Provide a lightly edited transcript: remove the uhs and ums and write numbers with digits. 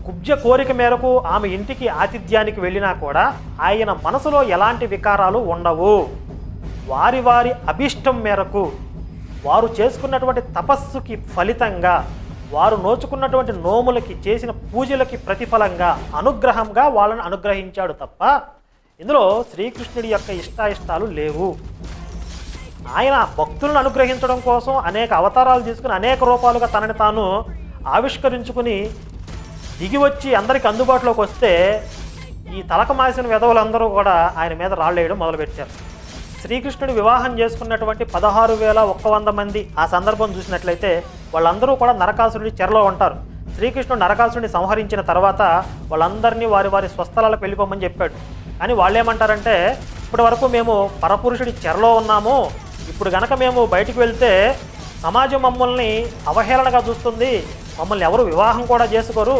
కుబ్జ కోరిక మేరకు ఆమె ఇంటికి ఆతిథ్యానికి వెళ్ళినా కూడా ఆయన మనసులో ఎలాంటి వికారాలు ఉండవు. వారి వారి అభిష్టం మేరకు వారు చేసుకున్నటువంటి తపస్సుకి ఫలితంగా, వారు నోచుకున్నటువంటి నోములకి, చేసిన పూజలకి ప్రతిఫలంగా, అనుగ్రహంగా వాళ్ళని అనుగ్రహించాడు తప్ప ఇందులో శ్రీకృష్ణుడి యొక్క ఇష్టాయిష్టాలు లేవు. ఆయన భక్తులను అనుగ్రహించడం కోసం అనేక అవతారాలు తీసుకుని అనేక రూపాలుగా తనని తాను ఆవిష్కరించుకుని దిగి వచ్చి అందరికి అందుబాటులోకి వస్తే ఈ తలక మాసిన వెధవులందరూ కూడా ఆయన మీద రాళ్ళేయడం మొదలుపెట్టారు. శ్రీకృష్ణుడి వివాహం చేసుకున్నటువంటి 16,100 మంది ఆ సందర్భం చూసినట్లయితే వాళ్ళందరూ కూడా నరకాసురుడి చెరలో ఉంటారు. శ్రీకృష్ణుడు నరకాసురుడిని సంహరించిన తర్వాత వాళ్ళందరినీ వారి వారి స్వస్థలాలకు వెళ్ళిపోమని చెప్పాడు. కానీ వాళ్ళు ఏమంటారంటే, ఇప్పటి వరకు మేము పరపురుషుడి చెరలో ఉన్నాము, ఇప్పుడు గనక మేము బయటికి వెళ్తే సమాజం మమ్మల్ని అవహేళనగా చూస్తుంది, మమ్మల్ని ఎవరు వివాహం కూడా చేసుకోరు,